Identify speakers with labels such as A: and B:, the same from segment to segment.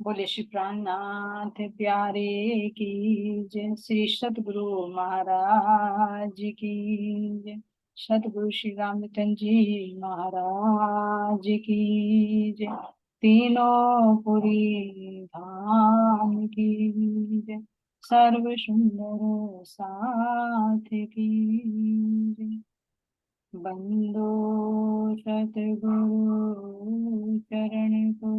A: बोले श्री प्राणनाथ प्यारे की जय। श्री सतगुरु महाराज की जय। सतगुरु श्री रामचंद्र जी महाराज की जय। तीनों पुरी धाम की जय। सर्व सुंदर साथ की जय। बंदो सतगुरु चरण को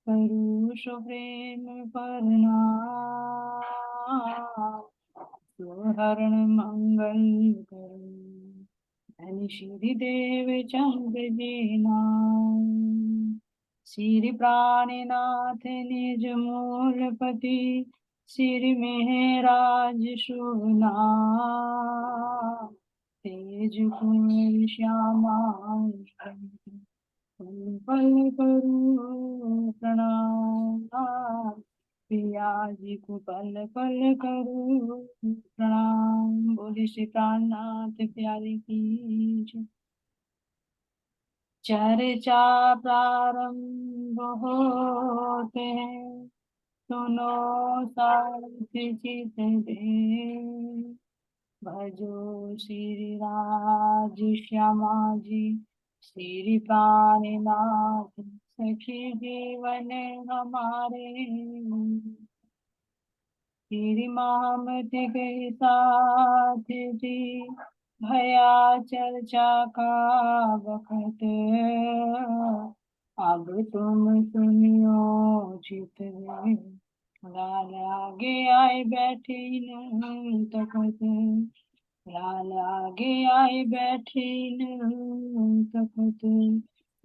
A: करुष प्रेम प्रणाम। सुहरण मंगल करो धन श्री देव चंद्र जी नाम। श्री प्राणनाथ निज मूलपति श्री मेहराज सुना। तेज कुंवर श्यामा पल पल करूं प्रणाम। पिया जी को पल पल करूं प्रणाम। बोले श्री प्राणनाथ प्यारे की जय। चर्चा प्रारंभ होते हैं सुनो साथ चित दे। भजो श्री राज श्यामा जी श्री प्राणनाथ सखी जीवन हमारे। श्री महामति के साथ जी भया चर्चा का वक्त। अब तुम सुनियो चित में लाल आगे आए बैठे न तखत। लाल आगे आए बैठे न तखत।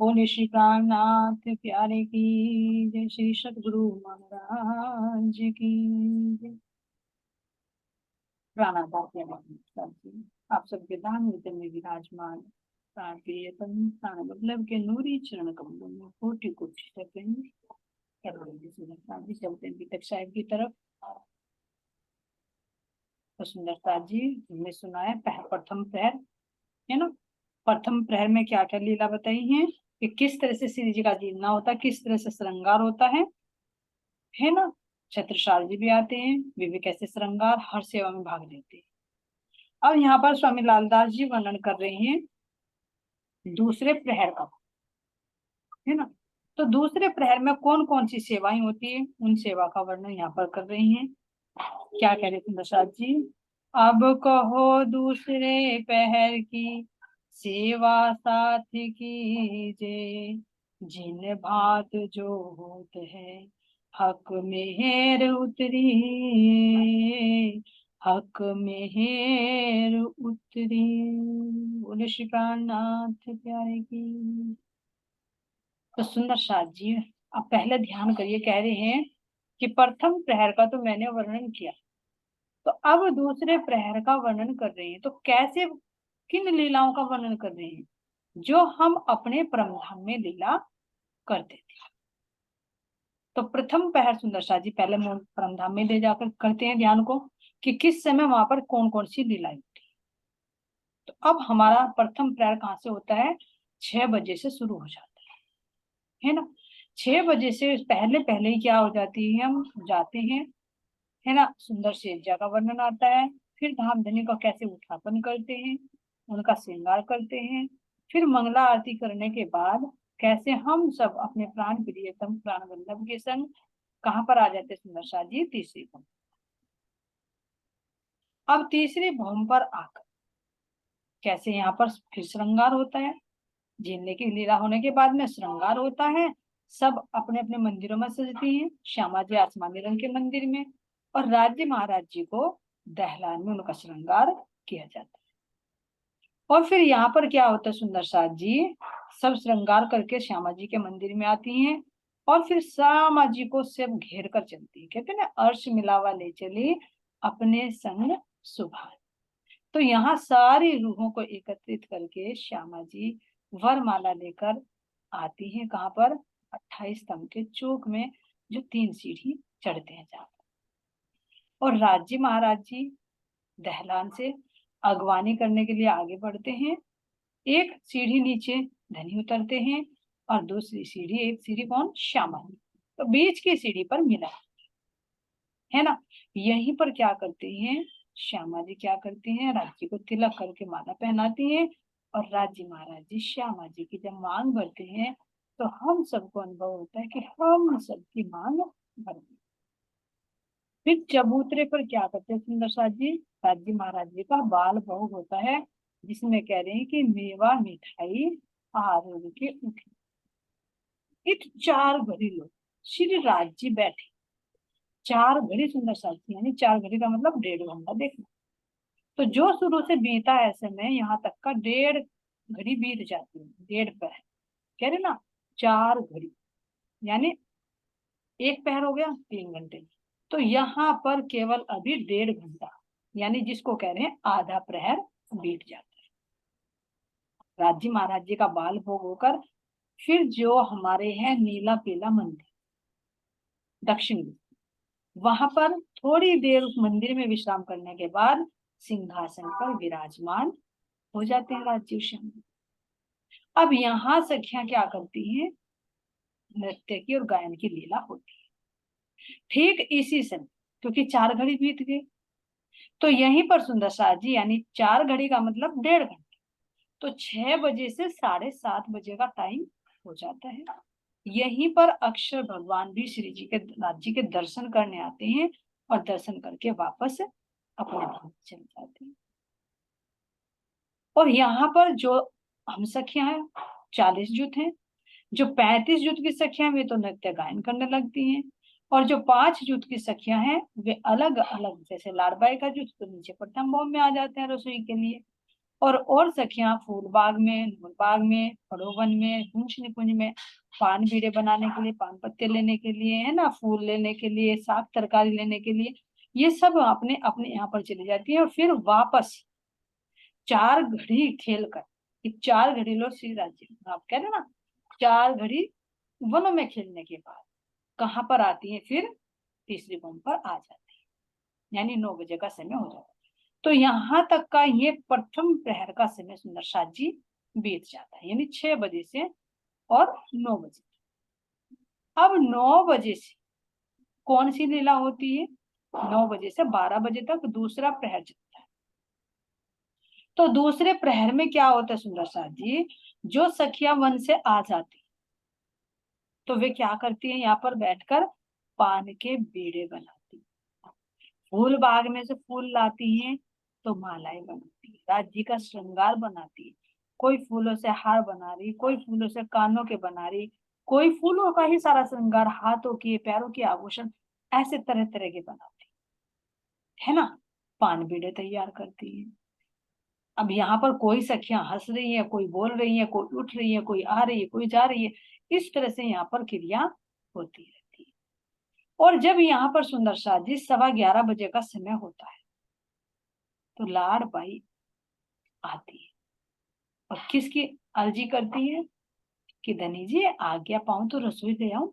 A: बोले श्री प्राणनाथ प्यारे की जय। श्री सतगुरु महाराज की जय। प्राणादात्य जी आप सबके दान मित्र में विराजमान प्राण प्रियतम प्राण वल्लभ के नूरी चरण कमलों में कोटि कोटि सेकंड जी चलते हैं तक साहिब की तरफ। तो सुंदरता जी हमने सुना है प्रथम प्रहर है ना। प्रथम प्रहर में क्या क्या लीला बताई है कि किस तरह से श्री जी का जीना होता है, किस तरह से श्रृंगार होता है ना। छत्रसाल जी भी आते हैं, वे भी कैसे श्रृंगार हर सेवा में भाग लेते हैं। अब यहाँ पर स्वामी लालदास जी वर्णन कर रहे हैं दूसरे प्रहर का, है ना। तो दूसरे प्रहर में कौन कौन सी सेवाएं होती है उन सेवा का वर्णन यहाँ पर कर रही हैं। क्या कह रहे थे प्रसाद जी। अब कहो दूसरे पहर की सेवा साथ कीजे। जिन भात जो होत है हक मेहर उतरी। हक मेहर उतरी। बोले श्री प्राणनाथ प्यारे की। तो सुंदर साथ जी अब पहले ध्यान करिए, कह रहे हैं कि प्रथम प्रहर का तो मैंने वर्णन किया, तो अब दूसरे प्रहर का वर्णन कर रहे हैं। तो कैसे, किन लीलाओं का वर्णन कर रहे हैं जो हम अपने परमधाम में लीला करते थे। तो प्रथम प्रहर सुंदर शाह जी पहले परमधाम में ले जाकर करते हैं ध्यान को कि किस समय वहां पर कौन कौन सी लीलाएं होती। तो अब हमारा प्रथम प्रहर कहाँ से होता है, 6 बजे से शुरू हो जाता है ना। 6 बजे से पहले पहले ही क्या हो जाती है, हम जाते हैं, है ना। सुंदर सेजा का वर्णन आता है, फिर धाम धनी का कैसे उठापन करते हैं, उनका श्रृंगार करते हैं, फिर मंगला आरती करने के बाद कैसे हम सब अपने प्राण प्रियतम प्राण वल्लभ के संग कहाँ पर आ जाते सुंदर शाह जी, तीसरी भूमि। अब तीसरी भूमि पर आकर कैसे यहाँ पर फिर श्रृंगार होता है। झीलने की लीला होने के बाद में श्रृंगार होता है, सब अपने अपने मंदिरों में सजती हैं। श्यामा जी आसमानी रंग के मंदिर में और राज्य महाराज जी को दहलान में उनका श्रृंगार किया जाता है। और फिर यहाँ पर क्या होता है सुंदर साथ जी, सब श्रृंगार करके श्यामा जी के मंदिर में आती हैं और फिर श्यामा जी को सब घेर कर चलती है। कहते हैं ना, अर्श मिलावा ले चली अपने संग सुभान। तो यहाँ सारी रूहों को एकत्रित करके श्यामा जी वरमाला लेकर आती हैं। कहाँ पर, 28 स्तंभ के चौक में, जो 3 सीढ़ी चढ़ते हैं जहाँ। और राज्य महाराज जी दहलान से अगवानी करने के लिए आगे बढ़ते हैं। एक सीढ़ी नीचे धनी उतरते हैं और दूसरी सीढ़ी, एक सीढ़ी कौन, श्यामा जी। तो बीच की सीढ़ी पर मिला है ना। यहीं पर क्या करते हैं श्यामा जी, क्या करते हैं राज्य को तिलक करके माला पहनाती हैं, और राज्य महाराज जी श्यामा जी की जब मांग भरते हैं तो हम सबको अनुभव होता है कि हम सबकी मांग भर गई। फिर चबूतरे पर क्या करते हैं सुंदर साथ जी, राज्य महाराज जी का बाल भोग होता है, जिसमें कह रहे हैं कि मेवा मिठाई आरोग्य के उठे। इत 4 घड़ी लोग श्री राज जी बैठे, 4 घड़ी सुंदर साथ जी, यानी 4 घड़ी का मतलब 1.5 घंटा देखना। तो जो शुरू से बीता है समय यहाँ तक का 1.5 घड़ी बीत जाती है, 1.5 पहर कह रहे ना, 4 घड़ी यानी 1 पहर हो गया 3 घंटे। तो यहाँ पर केवल अभी 1.5 घंटा, यानी जिसको कह रहे हैं आधा प्रहर बीत जाता है। राज्य महाराज जी का बाल भोग होकर फिर जो हमारे हैं नीला पीला मंदिर दक्षिण में, वहां पर थोड़ी देर उस मंदिर में विश्राम करने के बाद सिंहासन पर विराजमान हो जाते हैं राज्य श्याम। अब यहाँ सखियां क्या करती हैं, नृत्य की और गायन की लीला होती है। ठीक इसी समय, क्योंकि 4 घड़ी बीत गई, तो यहीं पर सुंदर शाह जी, यानी 4 घड़ी का मतलब 1.5 घंटा, तो 6 बजे से 7:30 बजे का टाइम हो जाता है। यहीं पर अक्षर भगवान भी श्री जी के राज्य के दर्शन करने आते हैं, और दर्शन करके वापस अपने धाम चले जाते हैं। और यहाँ पर जो हम सखियां हैं 40 जुट हैं, जो 35 जुट की सखियां वे तो नृत्य गायन करने लगती हैं, और जो 5 जुट की सखियां हैं वे अलग अलग, जैसे लाड़बाई का जुट तो नीचे प्रथम भवन में आ जाते हैं रसोई के लिए, और सखियां फूल बाग में, नूर बाग में, फड़ोवन में, कुंज निकुंज में पान बीड़े बनाने के लिए, पान पत्ते लेने के लिए, है ना, फूल लेने के लिए, साग तरकारी लेने के लिए, ये सब अपने अपने यहाँ पर चली जाती है। और फिर वापस 4 घड़ी खेल कर, 4 घड़ी लो श्री राज्य आप कह रहे ना, 4 घड़ी वनों में खेलने के बाद कहाँ पर आती है, फिर तीसरी वन पर आ जाती है, यानी 9 बजे का समय हो जाता है। तो यहाँ तक का ये प्रथम प्रहर का समय सुंदर साथ जी बीत जाता है, यानी 6 बजे से और 9 बजे। अब 9 बजे से कौन सी लीला होती है, 9 बजे से 12 बजे तक दूसरा प्रहर चलता है। तो दूसरे प्रहर में क्या होता है सुंदर साथ जी, जो सखिया वन से आ जाती तो वे क्या करती है, यहाँ पर बैठकर पान के बीड़े बनाती, फूल बाग में से फूल लाती हैं तो मालाएं बनाती है, राज्य का श्रृंगार बनाती है। कोई फूलों से हार बना रही, कोई फूलों से कानों के बना रही, कोई फूलों का ही सारा श्रृंगार, हाथों के पैरों के आभूषण, ऐसे तरह तरह के बनाती है ना। पान बीड़े तैयार करती है। अब यहाँ पर कोई सखियां हंस रही है, कोई बोल रही है, कोई उठ रही है, कोई आ रही है, कोई जा रही है, इस तरह से यहाँ पर क्रिया होती रहती है। और जब यहाँ पर सुंदर शाह जी 11:15 बजे का समय होता है तो लाड़ बाई आती है और किसकी अर्जी करती है कि धनी जी आज्ञा पाऊं तो रसोई ले आऊं,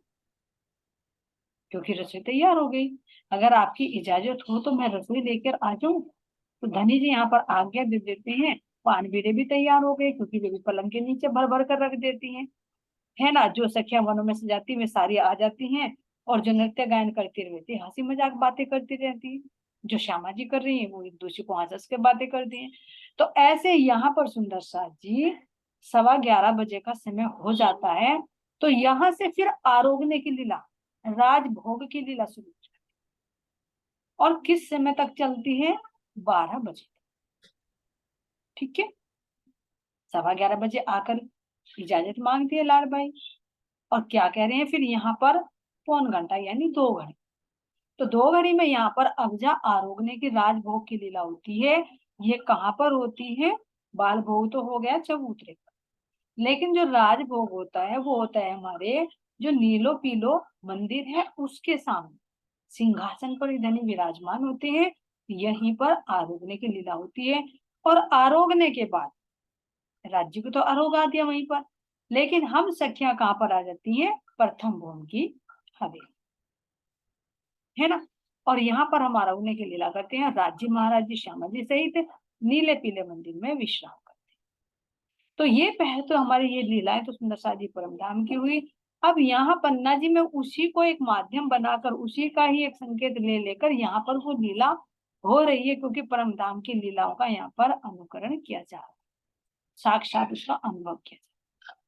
A: क्योंकि रसोई तैयार हो गई, अगर आपकी इजाजत हो तो मैं रसोई लेकर आ जाऊं। तो धनी जी यहाँ पर आज्ञा दे देते हैं, पान बीड़े भी तैयार हो गए, क्योंकि वे भी पलंग के नीचे भर भर कर रख देती हैं, है ना। जो सखियां वनों में से जाती वे सारी आ जाती हैं, और जो नृत्य गायन करती रहती है, हंसी मजाक बातें करती रहती है, जो श्यामा जी कर रही है वो एक दूसरे को हंस हंस के बातें करती हैं। तो ऐसे यहाँ पर सुंदर साथ जी 11:15 बजे का समय हो जाता है, तो यहाँ से फिर आरोगने की लीला, राजभोग की लीला शुरू हो जाती है, और किस समय तक चलती है, 12 बजे, ठीक है। 11:15 बजे आकर इजाजत मांगती है लाड़बाई, और क्या कह रहे हैं फिर यहाँ पर 1 घंटा यानी 2 घड़ी, तो 2 घड़ी में यहाँ पर अगजा आरोगने की राजभोग की लीला होती है। ये कहाँ पर होती है, बाल भोग तो हो गया चबूतरे पर, लेकिन जो राजभोग होता है वो होता है हमारे जो नीलो पीलो मंदिर है उसके सामने, सिंहासन पर धनी विराजमान होते हैं, यहीं पर आरोगने की लीला होती है। और आरोगने के बाद राज्य को तो आरोग आ दिया वहीं पर, लेकिन हम सखियां कहाँ पर आ जाती हैं, प्रथम भवन की हवेली, है ना। और यहाँ पर हम आरोगने की लीला करते हैं, राज्य महाराज जी श्यामा जी सहित नीले पीले मंदिर में विश्राम करते हैं। तो ये पहले तो हमारी ये लीलाएं तो सुंदर सा जी परम धाम की हुई। अब यहाँ पन्ना जी में उसी को एक माध्यम बनाकर उसी का ही एक संकेत ले लेकर यहाँ पर वो लीला हो रही है, क्योंकि परम धाम की लीलाओं का यहाँ पर अनुकरण किया जा रहा है, साक्षात उसका अनुभव किया जा रहा है।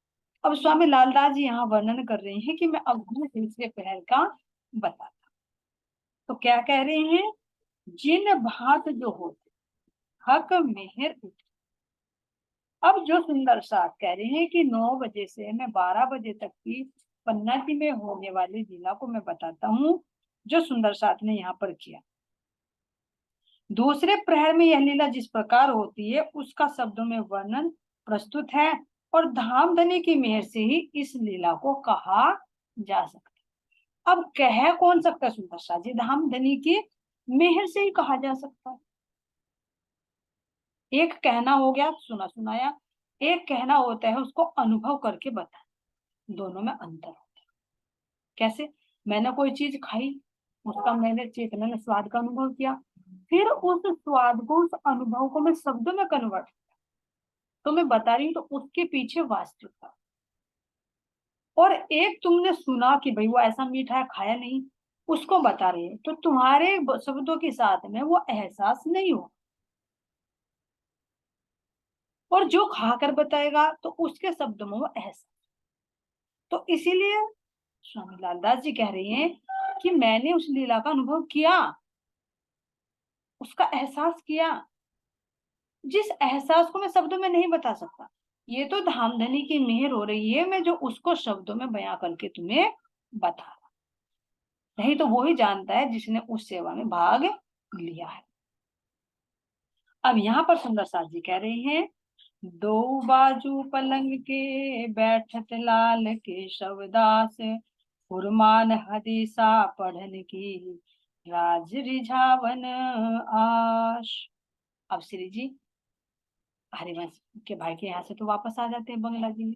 A: अब स्वामी लालदास जी यहाँ वर्णन कर रहे हैं कि मैं अवधूत तीसरे पहर का बताता। तो क्या कह रहे हैं? जिन भात जो होते हक मेहर उठ। अब जो सुंदर साथ कह रहे हैं कि 9 बजे से मैं 12 बजे तक की पन्ना जी में होने वाली लीला को मैं बताता हूँ, जो सुंदर साथ ने यहाँ पर किया। दूसरे प्रहर में यह लीला जिस प्रकार होती है उसका शब्दों में वर्णन प्रस्तुत है, और धामधनी की मेहर से ही इस लीला को कहा जा सकता है। अब कह कौन सकता है सुंदर साथ जी? धामधनी की मेहर से ही कहा जा सकता है। एक कहना हो गया, सुना सुनाया, एक कहना होता है उसको अनुभव करके बता, दोनों में अंतर होता है। कैसे? मैंने कोई चीज खाई, उसका मैंने चेतना में स्वाद का अनुभव किया, फिर उस स्वाद को, उस अनुभव को मैं शब्दों में कन्वर्ट, तो मैं बता रही हूँ, तो उसके पीछे वास्तविकता। और एक तुमने सुना कि भाई वो ऐसा मीठा है, खाया नहीं, उसको बता रहे हैं, तो तुम्हारे शब्दों के साथ में वो एहसास नहीं हो, और जो खाकर बताएगा तो उसके शब्दों में वो एहसास। तो इसीलिए स्वामी लालदास जी कह रही हैं कि मैंने उस लीला का अनुभव किया, उसका एहसास किया, जिस एहसास को मैं शब्दों में नहीं बता सकता। ये तो धामधनी की मेहर हो रही है, मैं जो उसको शब्दों में बयां करके तुम्हें बता रहा, नहीं तो वो ही जानता है जिसने उस सेवा में भाग लिया है। अब यहाँ पर सुंदर साथ जी कह रहे हैं, दो बाजू पलंग के बैठत लाल केशवदास, फुरमान हदीसा पढ़न की राज रिझावन आश। अब श्री जी हरिवंश के भाई के यहाँ से तो वापस आ जाते हैं बंगला जी में,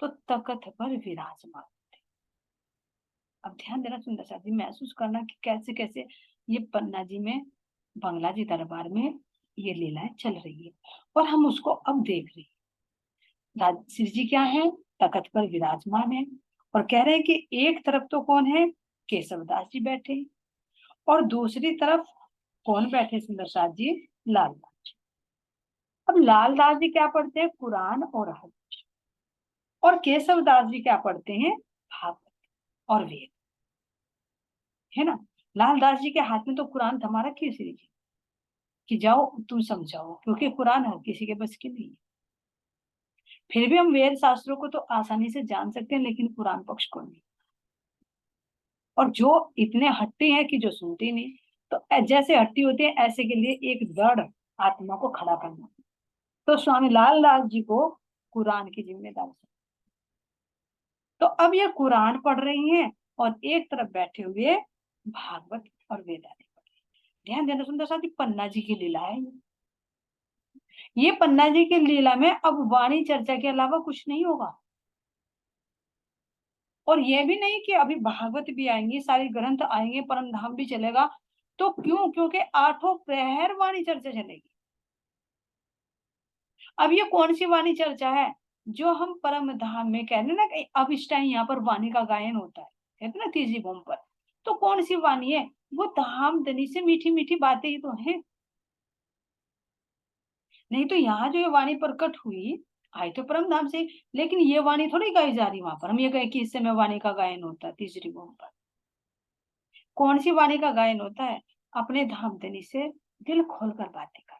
A: तो तख्त पर विराजमान। अब ध्यान देना सुंदर साथ जी, महसूस करना कि कैसे कैसे ये पन्ना जी में, बंगला जी दरबार में ये लीलाएं चल रही है, और हम उसको अब देख रहे हैं। श्री जी क्या है? तख्त पर विराजमान है, और कह रहे हैं कि एक तरफ तो कौन है? केशवदास जी बैठे, और दूसरी तरफ कौन बैठे? सुंदर साथ जी, लालदास जी। अब लालदास जी क्या पढ़ते हैं? कुरान और हदीस। और केशवदास जी क्या पढ़ते हैं? भागवत और वेद, है ना। लालदास जी के हाथ में तो कुरान थमा रखी है श्री जी, कि जाओ तुम समझाओ, क्योंकि कुरान हर किसी के बस की नहीं है। फिर भी हम वेद शास्त्रों को तो आसानी से जान सकते हैं, लेकिन कुरान पक्ष को नहीं। और जो इतने हट्टी हैं कि जो सुनते नहीं, तो जैसे हट्टी होते हैं ऐसे के लिए एक दृढ़ आत्मा को खड़ा करना, तो स्वामी लालदास जी को कुरान की जिम्मेदारी। तो अब ये कुरान पढ़ रही हैं, और एक तरफ बैठे हुए भागवत और वेदांत पढ़ रहे हैं। ध्यान देना सुंदर साथी, पन्ना जी की लीला है ये पन्ना जी की लीला में अब वाणी चर्चा के अलावा कुछ नहीं होगा। और ये भी नहीं कि अभी भागवत भी आएंगी, सारे ग्रंथ आएंगे, परम धाम भी चलेगा। तो क्यों? क्योंकि 8 प्रहर वाणी चर्चा चलेगी। अब ये कौन सी वाणी चर्चा है? जो हम परम धाम में कह रहे हैं ना कि अब इस टाइम यहाँ पर वाणी का गायन होता है, कहते ना तीसरी भूमि पर। तो कौन सी वाणी है? वो धाम धनी से मीठी मीठी बातें ही तो है। नहीं तो यहाँ जो ये वाणी प्रकट हुई, आई तो परम धाम से, लेकिन ये वाणी थोड़ी गाई जा रही वहां पर। हम ये कहें कि इस समय वाणी का गायन होता है तीसरी भूमि पर। कौन सी वाणी का गायन होता है? अपने धाम धनी से दिल खोलकर बातें कर,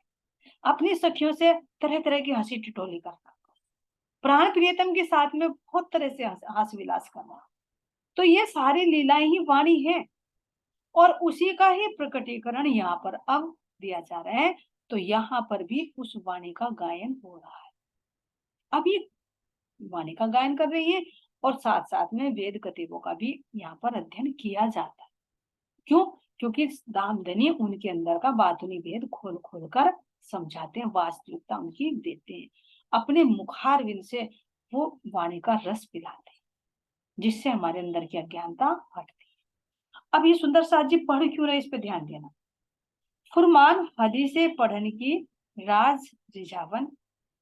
A: अपनी सखियों से तरह तरह की हंसी टिटोली करना, प्राण प्रियतम के साथ में बहुत तरह से हास विलास करना। तो ये सारी लीलाएं ही वाणी है, और उसी का ही प्रकटीकरण यहाँ पर अब दिया जा रहा है। तो यहाँ पर भी उस वाणी का गायन हो रहा है। अब ये वाणी का गायन कर रही है, और साथ साथ में वेद कतिबों का भी यहाँ पर अध्ययन किया जाता है। क्यों? क्योंकि दामदनी उनके अंदर का बातुनी भेद खोल खोल कर समझाते हैं, वास्तविकता उनकी देते हैं, अपने मुखारविंद से वो वाणी का रस पिलाते हैं, जिससे हमारे अंदर की अज्ञानता हटती है। अब ये सुंदर साथ जी पढ़ क्यों रहे, इस पे ध्यान देना। फुरमान हदीसे पढ़ने की राज रिझावन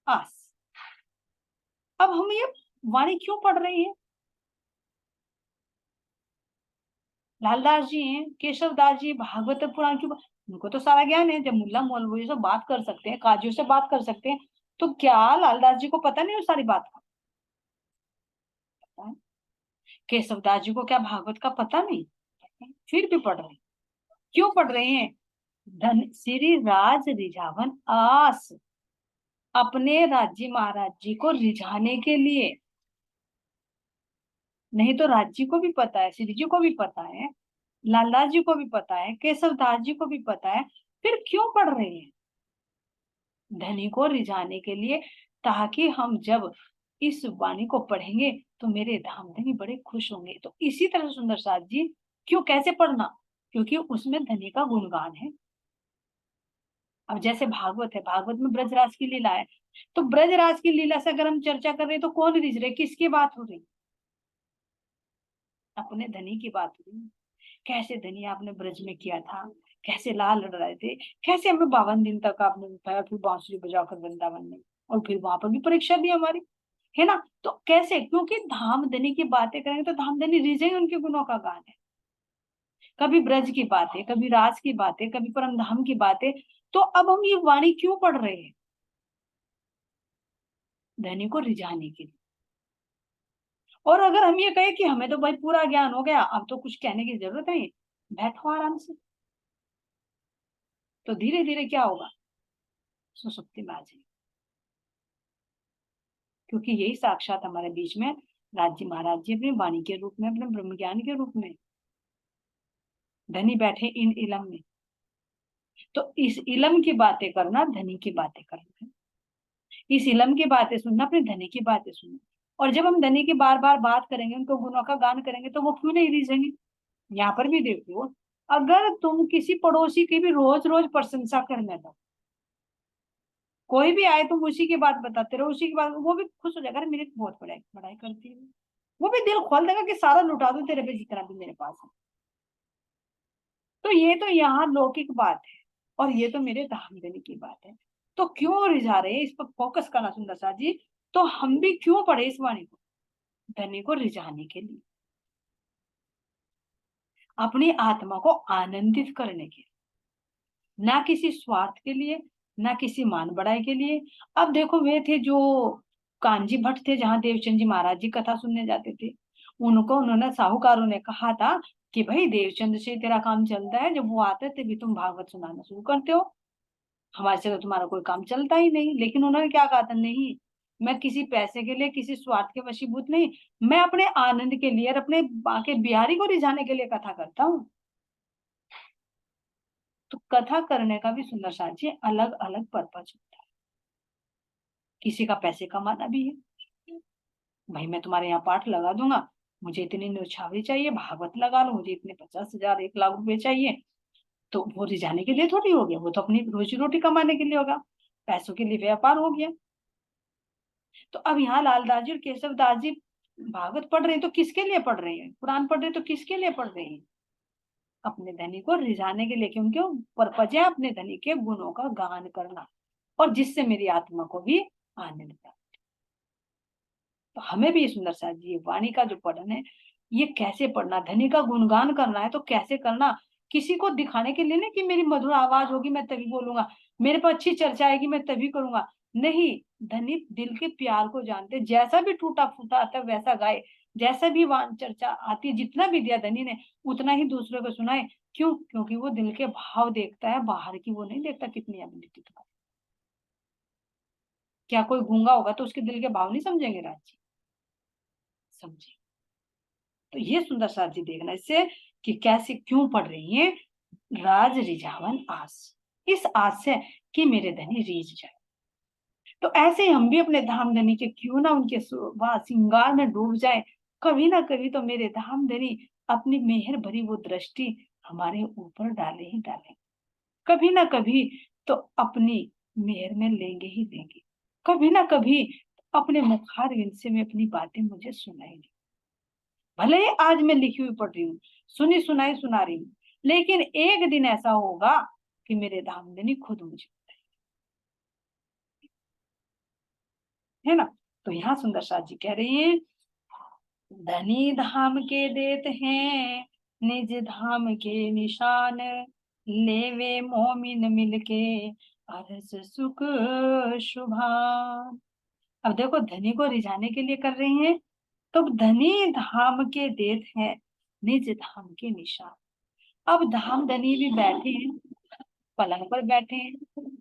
A: आस। अब हम ये वाणी क्यों पढ़ रही है? लालदास जी हैं, केशव दास जी भागवत पुराण की, उनको तो सारा ज्ञान है। जब मुल्ला मौलवी से बात कर सकते हैं, काजियों से बात कर सकते हैं, तो क्या लालदास जी को पता नहीं वो सारी बात का? पता है। केशव दास जी को क्या भागवत का पता नहीं? फिर भी पढ़ रहे हैं। क्यों पढ़ रहे हैं? धन श्री राज रिझावन आस, अपने राज्य महाराज जी को रिझाने के लिए। नहीं तो राज जी को भी पता है, श्री जी को भी पता है, लालदास जी को भी पता है, केशव दास जी को भी पता है, फिर क्यों पढ़ रहे हैं? धनी को रिझाने के लिए, ताकि हम जब इस वाणी को पढ़ेंगे तो मेरे धाम धनी बड़े खुश होंगे। तो इसी तरह सुंदर साथ जी, क्यों, कैसे पढ़ना? क्योंकि उसमें धनी का गुणगान है। अब जैसे भागवत है, भागवत में ब्रजराज की लीला है, तो ब्रजराज की लीला से अगर हम चर्चा कर रहे हैं तो कौन रिझ रहे, किसकी बात हो रही? अपने धनी की बात हो रही। कैसे धनी आपने ब्रज में किया था, कैसे लाल लड़ रहे थे, कैसे हमें 52 दिन तक आपने बिठाया, फिर बांसुरी बजाकर वृंदावन में, और फिर वहां पर भी परीक्षा दी हमारी, है ना? तो कैसे? क्योंकि धामधनी की बातें करेंगे तो धामधनी रिझेंगे, उनके गुणों का गान है। कभी ब्रज की बातें, कभी राज की बातें, कभी परम धाम की बातें। तो अब हम ये वाणी क्यों पढ़ रहे हैं? धनी को रिझाने के लिए। और अगर हम ये कहें कि हमें तो भाई पूरा ज्ञान हो गया, अब तो कुछ कहने की जरूरत नहीं, बैठो आराम से, तो धीरे धीरे क्या होगा? सुसुप्ति में आ जाएगी। क्योंकि यही साक्षात हमारे बीच में राज्य महाराज जी अपनी वाणी के रूप में, अपने ब्रह्म ज्ञान के रूप में धनी बैठे इन इलम में। तो इस इलम की बातें करना धनी की बातें करना है, इस इलम की बातें सुनना अपने धनी की बातें सुनना। और जब हम धनी की बार बार बात करेंगे, उनको गुणों का गान करेंगे, तो वो क्यों नहीं रिझेंगे? यहाँ पर भी देखो, अगर तुम किसी पड़ोसी की भी रोज रोज प्रशंसा करने लगो, कोई भी आए तुम उसी की बात बताते रहो, उसी की बात, वो भी खुश हो जाएगा, अरे मेरी तो बहुत बड़ाई बड़ाई करती है। वो भी दिल खोल देगा कि सारा लुटा दूं तेरे पे जितना भी मेरे पास है। तो ये तो यहाँ लौकिक बात है, और ये तो मेरे धाम देने की बात है। तो क्यों रिझा रहे हैं, इस पर फोकस करना सुंदर सा जी। तो हम भी क्यों पढ़े इस वाणी को? धनी को रिझाने के लिए, अपनी आत्मा को आनंदित करने के लिए, ना किसी स्वार्थ के लिए, ना किसी मान बढ़ाई के लिए। अब देखो, वे थे जो कांजी भट्ट थे, जहाँ देवचंद जी महाराज जी कथा सुनने जाते थे, उनको उन्होंने, साहूकारों ने कहा था कि भाई देवचंद से तेरा काम चलता है, जब वो आते थे भी तुम भागवत सुनाना शुरू करते हो, हमारे से तो तुम्हारा कोई काम चलता ही नहीं। लेकिन उन्होंने क्या कहा था, नहीं, मैं किसी पैसे के लिए, किसी स्वार्थ के वशीभूत नहीं, मैं अपने आनंद के लिए और अपने बाके बिहारी को रिझाने के लिए कथा करता हूँ। तो कथा करने का भी सुंदर साजी अलग अलग पर्पज होता है। किसी का पैसे कमाना भी है, भाई मैं तुम्हारे यहाँ पाठ लगा दूंगा, मुझे इतनी न्यौछावरी चाहिए, भागवत लगा लो, मुझे इतने 50,000 1 लाख रुपए चाहिए। तो वो रिझाने के लिए थोड़ी हो गया, वो तो अपनी रोजी रोटी कमाने के लिए होगा, पैसों के लिए व्यापार हो गया। तो अब यहाँ लालदास जी और केशव दास जी भागवत पढ़ रहे हैं, तो किसके लिए पढ़ रहे हैं? कुरान पढ़ रहे हैं तो किसके लिए पढ़ रहे हैं? अपने धनी को रिझाने के लिए, क्योंकि पर्पज है अपने धनी के गुणों का गान करना, और जिससे मेरी आत्मा को भी आनंद मिलता। तो हमें भी ये सुंदर सा जी, ये वाणी का जो पठन है, ये कैसे पढ़ना, धनी का गुणगान करना है तो कैसे करना? किसी को दिखाने के लिए नहीं कि मेरी मधुर आवाज होगी मैं तभी बोलूंगा, मेरे पर अच्छी चर्चा आएगी मैं तभी करूंगा। नहीं, धनी दिल के प्यार को जानते, जैसा भी टूटा फूटा आता है वैसा गाए, जैसा भी वहां चर्चा आती है, जितना भी दिया धनी ने उतना ही दूसरे को सुनाए। क्यों? क्योंकि वो दिल के भाव देखता है, बाहर की वो नहीं देखता कितनी एबिलिटी तुम्हारी। क्या कोई गूंगा होगा तो उसके दिल के भाव नहीं समझेंगे राज? समझे? तो ये सुंदर साथ जी देखना इससे, कि कैसे क्यों पढ़ रही है, राज रिझावन आस, इस आस से कि मेरे धनी रीझ जाए। तो ऐसे ही हम भी अपने धाम धनी के क्यों ना उनके वहां श्रृंगार में डूब जाए, कभी ना कभी तो मेरे धाम धनी अपनी मेहर भरी वो दृष्टि हमारे ऊपर डाले ही डाले, कभी ना कभी तो अपनी मेहर में लेंगे ही लेंगे, कभी ना कभी अपने मुखार विंद से में अपनी बातें मुझे सुनाएंगे। भले ही आज मैं लिखी हुई पढ़ रही हूँ, सुनी सुनाई सुना रही हूँ, लेकिन एक दिन ऐसा होगा कि मेरे धामधनी खुद मुझे, है ना? तो यहाँ सुंदर साथ जी कह रही है, धनी धाम के देत हैं निज धाम के निशान, लेवे मोमिन मिलके, अरस सुख शुभान। अब देखो धनी को रिझाने के लिए कर रही हैं, तो धनी धाम के देत हैं, निज धाम के निशान। अब धाम धनी भी बैठे हैं, पलंग पर बैठे हैं,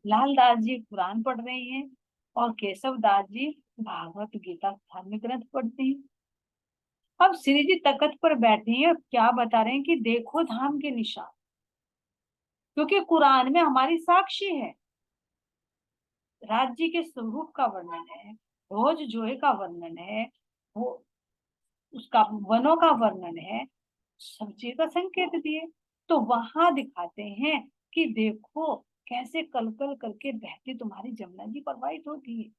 A: लाल दास जी कुरान पढ़ रहे हैं और केशव दास जी भागवत गीता धार्मिक ग्रंथ पढ़ते हैं। अब श्री जी तख्त पर बैठे हैं और क्या बता रहे हैं कि देखो धाम के निशान, क्योंकि कुरान में हमारी साक्षी है। राज्य के स्वरूप का वर्णन है, भोज जोए का वर्णन है, वो उसका वनों का वर्णन है, सब चीज का संकेत दिए। तो वहां दिखाते हैं कि देखो कैसे कल कल करके बहती तुम्हारी जमुना जी प्रवाहित होती है,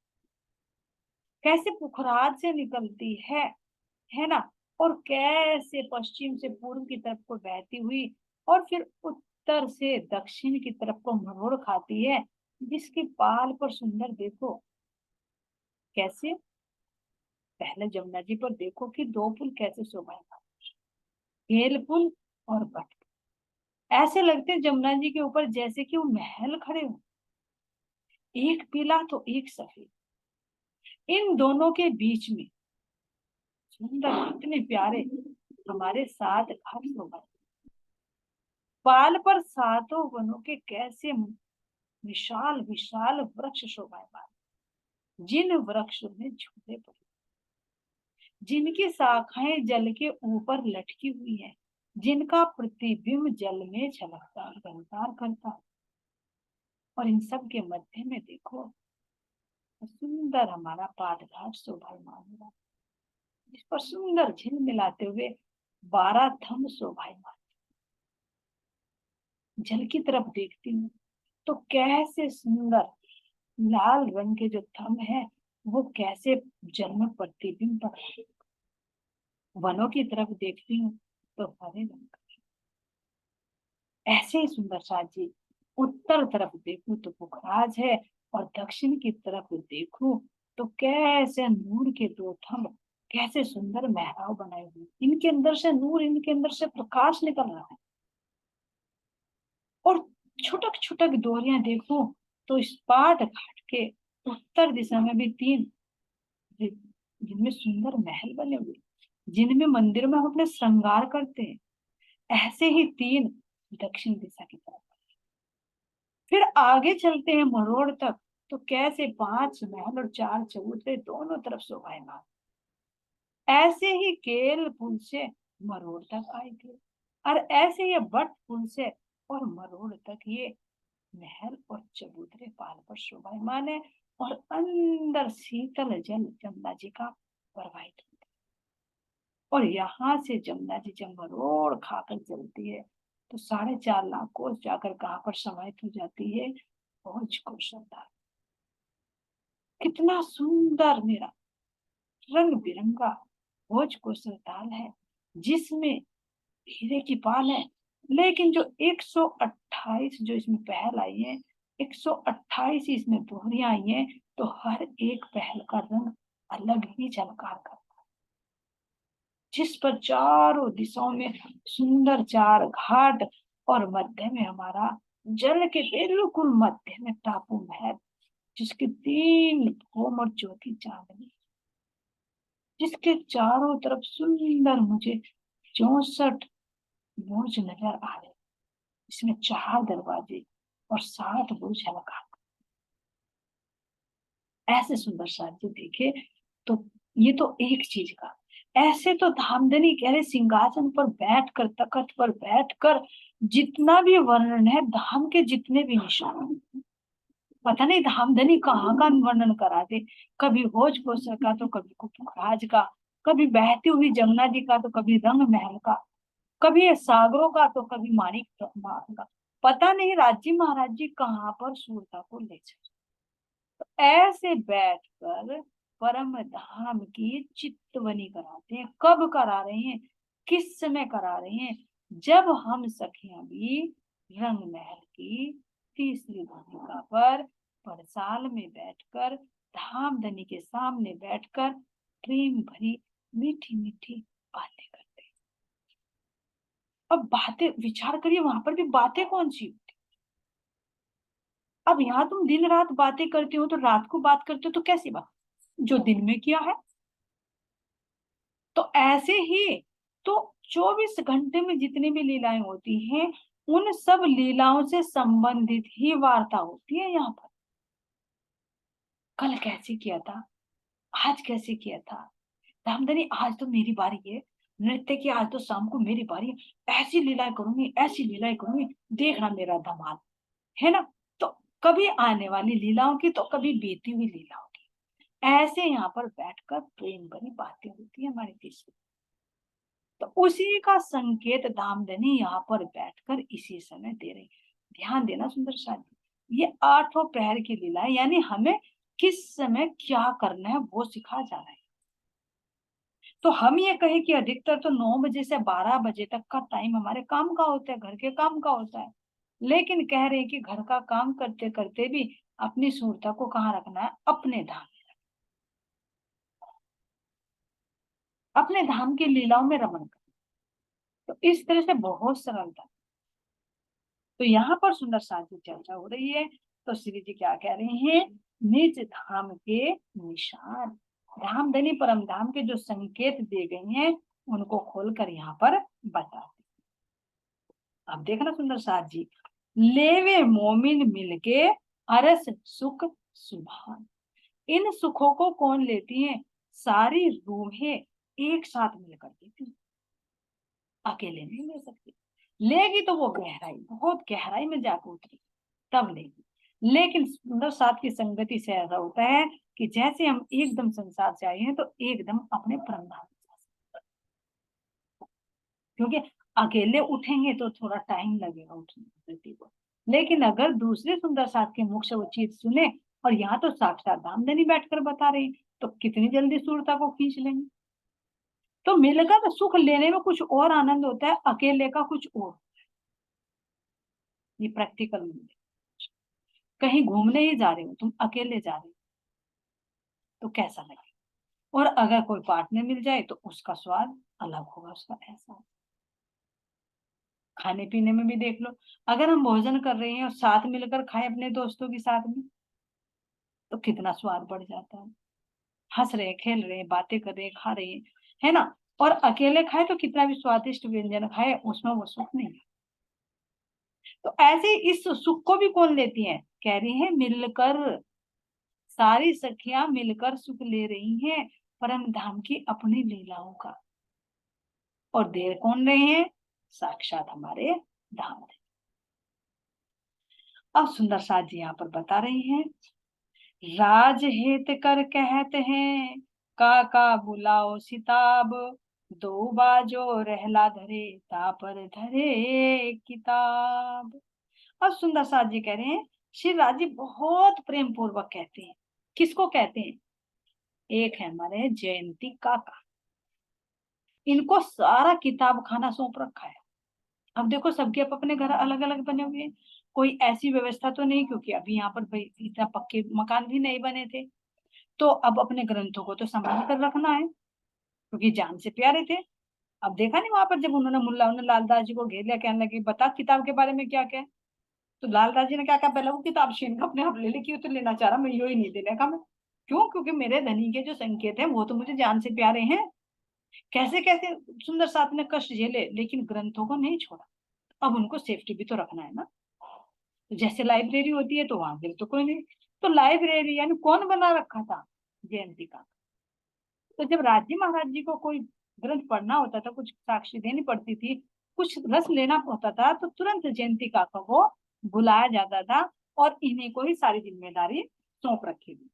A: कैसे पुखराज से निकलती है ना, और कैसे पश्चिम से पूर्व की तरफ को बहती हुई और फिर उत्तर से दक्षिण की तरफ को मरोड़ खाती है, जिसकी पाल पर सुंदर देखो कैसे, पहले जमुना जी पर देखो कि दो पुल कैसे शोभा, केल पुल और बट, ऐसे लगते हैं जमुना जी के ऊपर जैसे कि वो महल खड़े हो, एक पीला तो एक सफेद, इन दोनों के बीच में सुंदर इतने प्यारे हमारे सात घाट शोभा, पाल पर सातों वनों के कैसे विशाल विशाल वृक्ष शोभायमान, जिन वृक्षों में झूले पड़े, जिनकी शाखाएं जल के ऊपर लटकी हुई हैं, जिनका प्रतिबिंब जल में झलकता झलकार करता है। और इन सब के मध्य में देखो सुंदर हमारा पाटघाट शोभायमान हुआ, जिस पर सुंदर झिल मिलाते हुए 12 थंब शोभायमान। जल की तरफ देखती हूँ तो कैसे सुंदर लाल रंग के जो थंब है वो कैसे जल में प्रतिबिंब पड़ते, वनों की तरफ देखती हूँ तो हरे रंग का, ऐसे ही सुंदर साजी। उत्तर तरफ देखूं तो पुखराज है और दक्षिण की तरफ देखूं तो कैसे नूर के दो थंब, कैसे सुंदर मेहराब बनाए हुए, इनके अंदर से नूर, इनके अंदर से प्रकाश निकल रहा है। और छुटक छुटक डोरियां देखूं तो इस पाट घाट के उत्तर दिशा में भी तीन, जिनमें सुंदर महल बने हुए, जिनमें मंदिर में हम अपने श्रृंगार करते हैं, ऐसे ही तीन दक्षिण दिशा की तरफ। फिर आगे चलते हैं मरोड़ तक तो कैसे 5 महल और 4 चबूतरे दोनों तरफ शोभायमान, ऐसे ही केल पुल से मरोड़ तक आए थे, और ऐसे ये बट पुल से और मरोड़ तक ये महल और चबूतरे पाल पर शोभायमान है। और अंदर शीतल जल जमुना जी का प्रवाहित होता है, और यहाँ से जमुना जी जब मरोड़ खाकर चलती है तो 4.5 लाख कोस जाकर कहाँ पर समाहित हो जाती है, भोज को श्रद्धा। कितना सुंदर मेरा रंग बिरंगा भोज को सरताल है, जिसमें हीरे की पाल है, लेकिन जो 128 जो इसमें पहल आई है, 128 इसमें दोहरियां आई हैं, तो हर एक पहल का रंग अलग ही झलकार करता है, जिस पर चारों दिशाओं में सुंदर 4 घाट और मध्य में हमारा जल के बिल्कुल मध्य में टापू महल, जिसके 3 भौम और चौथी चांदनी, जिसके चारों तरफ सुंदर मुझे 64 बुर्ज नजर आ रहे, इसमें 4 दरवाजे और 7 बुर्ज लगा, ऐसे सुंदर साजे देखे। तो ये तो एक चीज का, ऐसे तो धामधनी कह रहे सिंहासन पर बैठकर, तख्त पर बैठकर जितना भी वर्णन है धाम के जितने भी निशान, पता नहीं धामधनी कहाँ का वर्णन करा दे, कभी भोज कोसर का तो कभी कुंभराज का, कभी बहती हुई जमुना जी का तो कभी रंग महल का, कभी सागरों का तो कभी माणिक का, पता नहीं राज्य महाराज जी कहाँ पर सूरता को ले चले। तो ऐसे बैठकर परम धाम की चित्तवनी कराते हैं। कब करा रहे हैं, किस समय करा रहे हैं, जब हम सखियां भी रंग महल की तीसरी भूमिका पर परसाल में बैठकर धामधनी के सामने बैठकर प्रेम भरी मीठी मीठी बातें करते हैं। अब बातें विचार करिए, वहां पर भी बातें कौन सी होती। अब यहाँ तुम दिन रात बातें करते हो, तो रात को बात करते हो तो कैसी बात, जो दिन में किया है। तो ऐसे ही तो 24 घंटे में जितनी भी लीलाएं होती हैं, उन सब लीलाओं से संबंधित ही वार्ता होती है यहाँ पर। कल कैसे किया था, आज कैसे किया था, रामधनी आज तो मेरी बारी है नृत्य की, आज तो शाम को मेरी बारी है, ऐसी लीलाएं करूंगी, ऐसी लीलाएं करूंगी, देखना मेरा धमाल, है ना। तो कभी आने वाली लीलाओं की, तो कभी बीती हुई लीलाओं की, ऐसे यहाँ पर बैठकर प्रेम भरी बातें होती है हमारे बीच में। तो उसी का संकेत धामधनी यहाँ पर बैठकर इसी समय दे रही। ध्यान देना सुंदर शादी, ये 8वां प्रहर की लीला है, यानी हमें किस समय क्या करना है वो सिखा जा रहा है। तो हम ये कहें कि अधिकतर तो 9 बजे से 12 बजे तक का टाइम हमारे काम का होता है, घर के काम का होता है, लेकिन कह रहे हैं कि घर का काम करते करते भी अपनी सूरता को कहाँ रखना है, अपने धाम, अपने धाम की लीलाओं में रमण करना। तो इस तरह से बहुत सरलता। तो यहाँ पर सुंदर शादी चर्चा हो रही है। तो श्री जी क्या कह रहे हैं, निज धाम के निशान, धामधनी परम धाम के जो संकेत दिए गए हैं, उनको खोलकर यहाँ पर बताते। अब देखना सुंदर साथ जी, लेवे मोमिन मिलके अरस सुख सुभान। इन सुखों को कौन लेती है, सारी रूहें एक साथ मिलकर देती हैं, अकेले नहीं ले सकती। लेगी तो वो गहराई, बहुत गहराई में जाकर उतरी तब लेगी। लेकिन सुंदर साथ की संगति से ऐसा होता है कि जैसे हम एकदम संसार से आए हैं, तो एकदम अपने परम धाम में जा सकते हैं। क्योंकि अकेले उठेंगे तो थोड़ा टाइम लगेगा उठने धरती को, लेकिन अगर दूसरे सुंदर साथ के मुख से वो चीज सुने, और यहाँ तो साक्षात धामधनी बैठकर बता रही, तो कितनी जल्दी सूरता को खींच लेंगे। तो मिलकर सुख लेने में कुछ और आनंद होता है, अकेले का कुछ और। ये प्रैक्टिकल में, कहीं घूमने ही जा रहे हो, तुम अकेले जा रहे हो, तो कैसा लगे। और अगर कोई पार्टनर मिल जाए तो उसका स्वाद अलग होगा, उसका एहसास। खाने पीने में भी देख लो, अगर हम भोजन कर रहे हैं और साथ मिलकर खाएं अपने दोस्तों के साथ में, तो कितना स्वाद बढ़ जाता है। हंस रहे हैं, खेल रहे हैं, बातें कर रहे हैं, खा रहे हैं, है ना। और अकेले खाए तो कितना भी स्वादिष्ट व्यंजन खाए, उसमें वो सुख नहीं है। तो ऐसे इस सुख को भी कौन लेती है, कह रही है मिलकर, सारी सखियां मिलकर सुख ले रही हैं परम धाम की अपनी लीलाओं का। और दे कौन रहे हैं, साक्षात हमारे धाम। अब सुंदर साथ जी यहाँ पर बता रही हैं, राज हित कर कहते हैं, काका बुलाओ सिताब, दो बाजो रहला धरे, तापर धरे किताब। अब सुंदर साथ जी कह रहे हैं, श्री राज जी बहुत प्रेम पूर्वक कहते हैं। किसको कहते हैं, एक है हमारे जयंती काका, इनको सारा किताब खाना सौंप रखा है। अब देखो सबके अपने घर अलग अलग बने हुए हैं, कोई ऐसी व्यवस्था तो नहीं, क्योंकि अभी यहाँ पर भाई इतना पक्के मकान भी नहीं बने थे। तो अब अपने ग्रंथों को तो संभाल कर रखना है, क्योंकि जान से प्यारे थे। अब देखा नहीं वहां पर जब उन्होंने मुल्ला उन्होंने लालदास जी को घेर लिया, कहने लगे बता किताब के बारे में क्या क्या है। तो लालदास जी ने क्या कहा, पहले वो किताब छीन कर अपने आप ले ली, क्यों तो लेना चाह रहा, मैं यो ही नहीं देने का मैं। क्यों, क्योंकि मेरे धनी के जो संकेत है वो तो मुझे जान से प्यारे हैं। कैसे कैसे सुंदर साथ ने कष्ट झेले, लेकिन ग्रंथों को नहीं छोड़ा। अब उनको सेफ्टी भी तो रखना है ना। तो जैसे लाइब्रेरी होती है, तो वहां फिर तो कोई नहीं। तो लाइब्रेरी यानी कौन बना रखा था, जयंती का। तो जब राजी महाराज जी को कोई ग्रंथ पढ़ना होता था, कुछ साक्षी देनी पड़ती थी, कुछ रस लेना होता था, तो तुरंत जयंती काका को बुलाया जाता था, और इन्हीं को ही सारी जिम्मेदारी सौंप रखी थी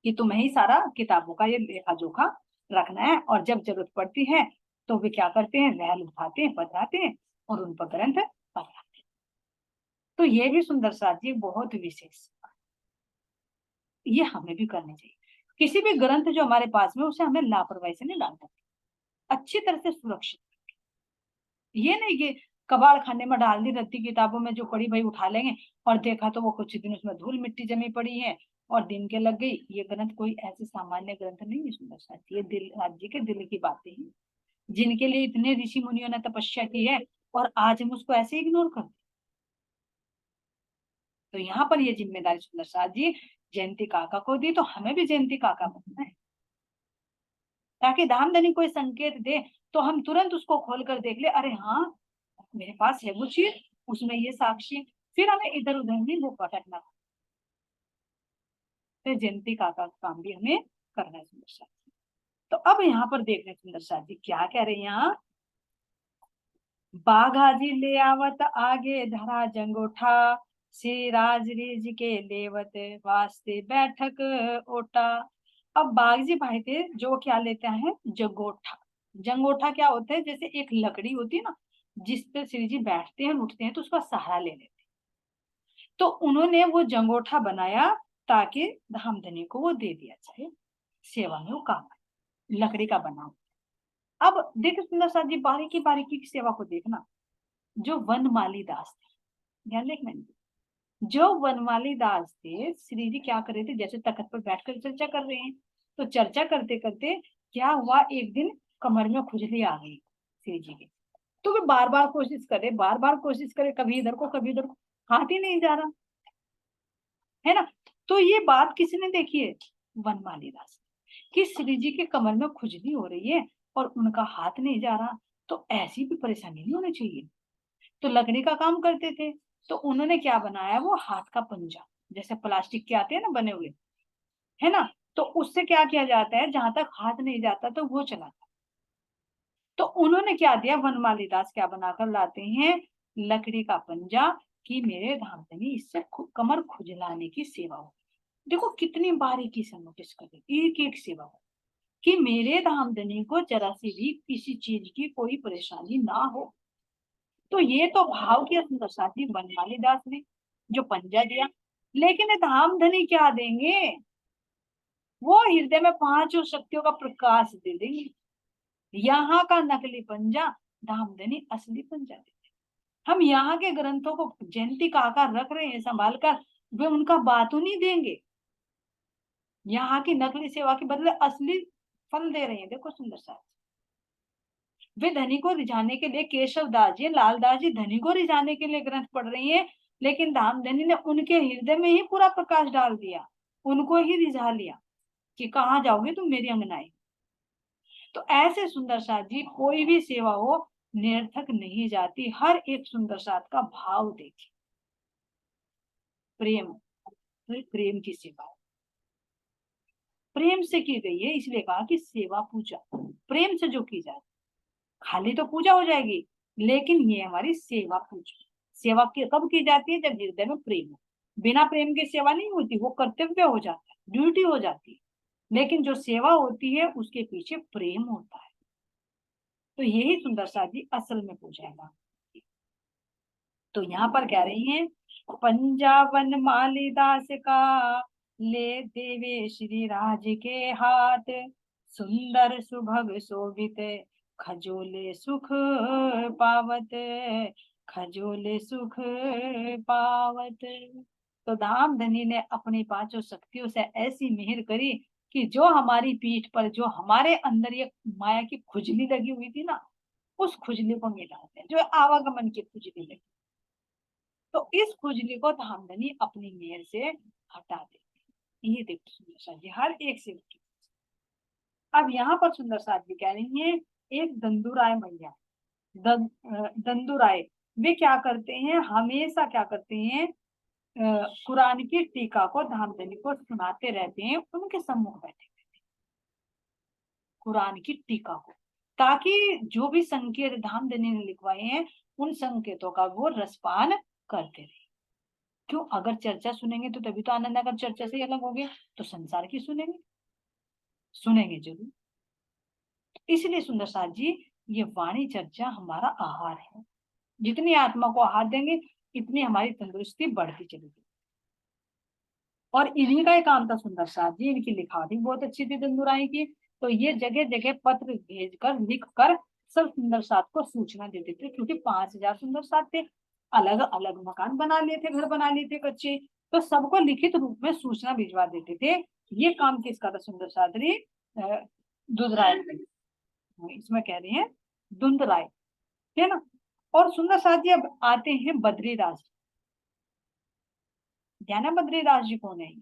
A: कि तुम्हें ही सारा किताबों का ये लेखा जोखा रखना है। और जब जरूरत पड़ती है तो वे क्या करते हैं, रहल उठाते हैं, पधराते हैं, और उन पर ग्रंथ पधराते हैं। तो ये भी सुंदर साथ जी बहुत विशेष, ये हमें भी करनी चाहिए। किसी भी ग्रंथ जो हमारे पास में, उसे हमें लापरवाही से नहीं डालना, अच्छी तरह से सुरक्षित। ये नहीं कि कबाड़ खाने में डाल दी, रद्दी किताबों में जो पड़ी भाई उठा लेंगे, और देखा तो वो कुछ दिन उसमें धूल मिट्टी जमी पड़ी है और दिन के लग गई। ये ग्रंथ कोई ऐसे सामान्य ग्रंथ नहीं है सुंदर साथ, ये दिल राज्य के दिल की बातें हैं। जिनके लिए इतने ऋषि मुनियों ने तपस्या की है, और आज हम उसको ऐसे इग्नोर करते। तो यहाँ पर ये जिम्मेदारी सुंदर साथ जी जयंती काका को दी, तो हमें भी जयंती काका बनना है, ताकि धामधनी कोई संकेत दे तो हम तुरंत उसको खोल कर देख ले, अरे हाँ मेरे पास है वो चीज, उसमें ये साक्षी है। फिर हमें इधर उधर नहीं वो भटकना। फिर जयंती काका का काम भी हमें करना है सुंदर साथ जी। तो अब यहाँ पर देख रहे हैं सुंदर साथ जी क्या कह रहे हैं यहाँ, बाघाजी ले आवत आगे धरा जंगोठा, श्री राज रिज के लेवत वास्ते बैठक ओटा। अब बागजी भाई थे जो क्या लेते हैं, जंगोठा। जंगोठा क्या होता है, जैसे एक लकड़ी होती है ना, जिस पे श्री जी बैठते हैं उठते हैं तो उसका सहारा ले लेते हैं। तो उन्होंने वो जंगोठा बनाया ताकि धामधनी को वो दे दिया जाए, सेवा में वो काम आए, लकड़ी का बना। अब देखो सुंदर साथ जी बारीकी बारीकी की सेवा को देखना। जो वनमाली दास थे, ध्यान देखना, जो वनमाली दास थे, श्री जी क्या कर रहे थे, जैसे तख्त पर बैठकर चर्चा कर रहे हैं, तो चर्चा करते करते क्या हुआ, एक दिन कमर में खुजली आ गई श्री जी के। तो वे बार बार कोशिश करे, बार बार कोशिश करे, कभी इधर को कभी उधर को, हाथ ही नहीं जा रहा है ना। तो ये बात किसने देखी है, वनमाली दास, कि श्री जी के कमर में खुजली हो रही है और उनका हाथ नहीं जा रहा, तो ऐसी भी परेशानी नहीं होनी चाहिए। तो लकड़ी का काम करते थे, तो उन्होंने क्या बनाया, वो हाथ का पंजा, जैसे प्लास्टिक के आते हैं ना बने हुए, है ना, तो उससे क्या किया जाता है, जहां तक हाथ नहीं जाता तो वो चलाता। तो उन्होंने क्या दिया, वनमाली दास क्या बनाकर लाते हैं, लकड़ी का पंजा, कि मेरे धामधनी इससे कमर खुजलाने की सेवा हो। देखो कितनी बारीकी से नोटिस करें, एक एक सेवा हो, कि मेरे धामधनी को जरा सी भी किसी चीज की कोई परेशानी ना हो। तो ये तो भाव किया सुंदर साथी बनमाली दास ने, जो पंजा दिया। लेकिन धामधनी क्या देंगे, वो हृदय में पांचों शक्तियों का प्रकाश दे देंगे। यहाँ का नकली पंजा, धामधनी असली पंजा देते। हम यहाँ के ग्रंथों को जयंती का आकार रख रहे हैं संभाल कर, वे उनका बातों नहीं देंगे, यहाँ की नकली सेवा के बदले असली फल दे रहे हैं। देखो सुंदर सा, वे धनी को रिझाने के लिए, केशव दास जी लालदास जी धनी को रिझाने के लिए ग्रंथ पढ़ रही है, लेकिन धामधनी ने उनके हृदय में ही पूरा प्रकाश डाल दिया, उनको ही रिझा लिया, कि कहाँ जाओगे तुम मेरी अंगनाई। तो ऐसे सुंदर साथ जी कोई भी सेवा हो निरर्थक नहीं जाती, हर एक सुंदर साथ का भाव देखिए। प्रेम, तो प्रेम की सेवा प्रेम से की गई है, इसलिए कहा कि सेवा पूजा प्रेम से जो की जाए, खाली तो पूजा हो जाएगी, लेकिन ये हमारी सेवा पूजा। सेवा कब की जाती है, जब हृदय में प्रेम हो। बिना प्रेम की सेवा नहीं होती, वो कर्तव्य हो जाता है, ड्यूटी हो जाती है। लेकिन जो सेवा होती है उसके पीछे प्रेम होता है। तो यही सुंदर सा जी असल में पूजा है। तो यहाँ पर कह रही हैं, पंजावन मालीदास का ले देवे श्री राज के हाथ, सुंदर सुभग शोभित खजोले सुख पावत, खजोले सुख पावत। तो धामधनी ने अपनी पांचों शक्तियों से ऐसी मेहर करी कि जो हमारी पीठ पर, जो हमारे अंदर ये माया की खुजली लगी हुई थी ना, उस खुजली को मिटाते हैं, जो आवागमन की खुजली लगी, तो इस खुजली को धामधनी अपनी मेहर से हटा देती। ये देखो सुंदर साथ जी हर एक से उठी। अब यहाँ पर सुंदर साथ जी कह रही है, एक दंदुराय मैया, दंदुराय, वे क्या करते हैं, हमेशा क्या करते हैं, कुरान की टीका को धामधनी को सुनाते रहते हैं, उनके सम्मुख बैठे कुरान की टीका को, ताकि जो भी संकेत धामधनी ने लिखवाए हैं उन संकेतों का वो रसपान करते रहे। क्यों, अगर चर्चा सुनेंगे तो तभी तो आनंद, अगर चर्चा से अलग हो गए तो संसार की सुनेंगे, सुनेंगे जरूर। इसलिए सुंदर साथ जी ये वाणी चर्चा हमारा आहार है, जितनी आत्मा को आहार देंगे इतनी हमारी तंदुरुस्ती बढ़ती चलेगी। और इन्हीं का ही काम था सुंदर साथ जी, इनकी लिखावट बहुत अच्छी थी दंदुराई की। तो ये जगह जगह पत्र भेजकर लिख कर सब सुंदर साथ को सूचना देते थे, क्योंकि 5,000 सुंदर साथ थे, अलग अलग मकान बना लिए थे, घर बना लिए थे कच्चे, तो सबको लिखित रूप में सूचना भिजवा देते थे। ये काम किसका था, सुंदर साथ दुधराय। इसमें कह रहे हैं धुंधलाए, है ना। और सुंदर साथ जी अब आते हैं बद्रीदास। ध्यान है बद्रीदास जी कौन है?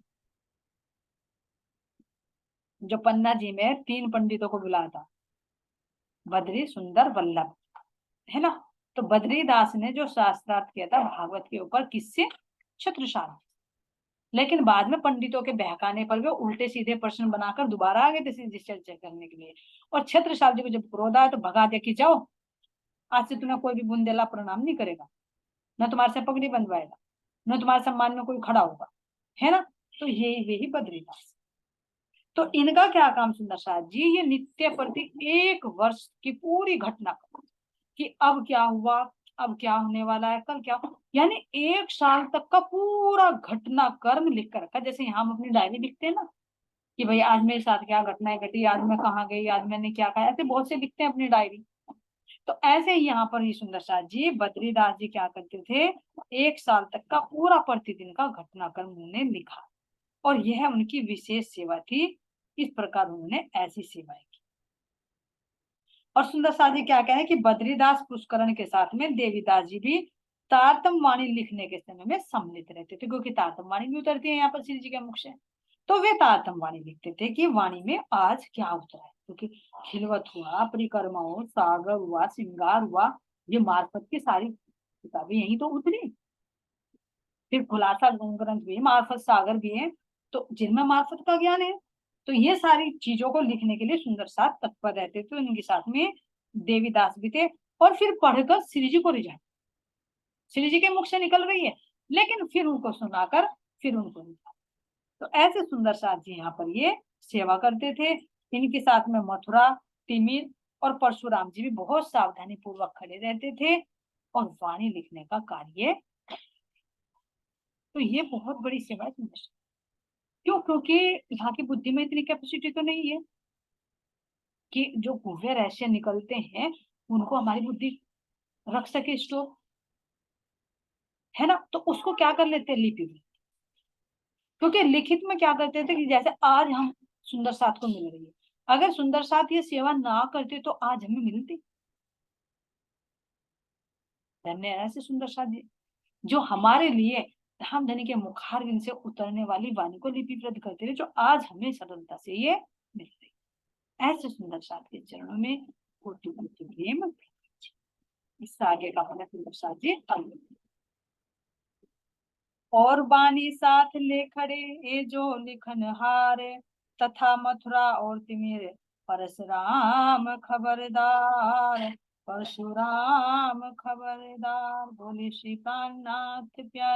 A: जो पन्ना जी में 3 पंडितों को बुलाया था, बद्री, सुंदर, वल्लभ, है ना। तो बद्रीदास ने जो शास्त्रार्थ किया था भागवत के ऊपर, किससे? छत्रसाल। लेकिन बाद में पंडितों के बहकाने पर वे उल्टे सीधे प्रश्न बनाकर दोबारा आ गए थे सीधी चर्चा करने के लिए। और छत्रसाल जी को जब क्रोध आया तो भगा दिया कि जाओ, आज से तुम्हें कोई भी बुंदेला प्रणाम नहीं करेगा, न तुम्हारे से पगड़ी बंधवाएगा, न तुम्हारे सम्मान में कोई खड़ा होगा, है ना। तो यही बद्रीदास। तो इनका क्या काम? सुंदर साथ जी ये नित्य प्रति 1 वर्ष की पूरी घटना कि अब क्या हुआ, अब क्या होने वाला है, कल क्या, यानी 1 साल तक का पूरा घटना कर्म लिख कर रखा। जैसे यहाँ हम अपनी डायरी लिखते हैं ना कि भाई आज मेरे साथ क्या घटनाएं घटी, आज मैं कहाँ गई, आज मैंने क्या खाया, ऐसे बहुत से लिखते हैं अपनी डायरी। तो ऐसे ही यहाँ पर ही सुंदर साथ जी, बद्रीदास जी क्या करते थे, 1 साल तक का पूरा प्रतिदिन का घटनाक्रम उन्होंने लिखा। और यह उनकी विशेष सेवा थी। इस प्रकार उन्होंने ऐसी सेवाएं की। और सुंदर साथ जी क्या कहें कि बद्रीदास पुष्करण के साथ में देवीदास जी भी तारतम वाणी लिखने के समय में सम्मिलित रहते थे, क्योंकि तारतम वाणी भी उतरती है यहाँ पर श्री जी के मुख से। तो वे तारतम वाणी लिखते थे कि वाणी में आज क्या उतरा है, क्योंकि खिलवत हुआ, परिक्रमा हो, सागर हुआ, श्रृंगार हुआ, ये मार्फत की सारी किताबें यही तो उतरी। फिर खुलासा ग्रंथ भी है, मार्फत सागर भी है, तो जिनमें मार्फत का ज्ञान है। तो ये सारी चीजों को लिखने के लिए सुंदर साथ तत्पर रहते थे। उनके साथ में देवीदास भी थे। और फिर पढ़कर श्री जी को रिझाए, श्री जी के मुख से निकल रही है, लेकिन फिर उनको सुनाकर फिर उनको रिझाए। तो ऐसे सुंदर साथ जी यहाँ पर ये सेवा करते थे। इनके साथ में मथुरा, तिमिर और परशुराम जी भी बहुत सावधानी पूर्वक खड़े रहते थे और वाणी लिखने का कार्य। तो ये बहुत बड़ी सेवा है सुंदर। क्यों? क्योंकि यहाँ की बुद्धि में इतनी कैपेसिटी तो नहीं है कि जो गुह्य रहस्य निकलते हैं उनको हमारी बुद्धि रख सके स्टोर, है ना। तो उसको क्या कर लेते हैं, लिपि में। क्योंकि लिखित में क्या करते थे कि जैसे आज हम सुंदर साथ को मिल रही है, अगर सुंदर साथ ये सेवा ना करते तो आज हमें मिलती। धन्य है ऐसे सुंदर साथ जी जो हमारे लिए धाम धनी के मुखारविंद से उतरने वाली वाणी को लिपिबद्ध करते रहे, जो आज हमें सरलता से ये मिल रही। ऐसे सुंदर साथ के चरणों में कोटि कोटि प्रेम। इससे आगे का वाला सुंदर साथ जी और बानी साथ ले खड़े ये जो लिखन हार, तथा मथुरा और तिमिर परशुराम खबरदार, परशुराम खबरदार। बोले श्री कान्नाथ प्यारे।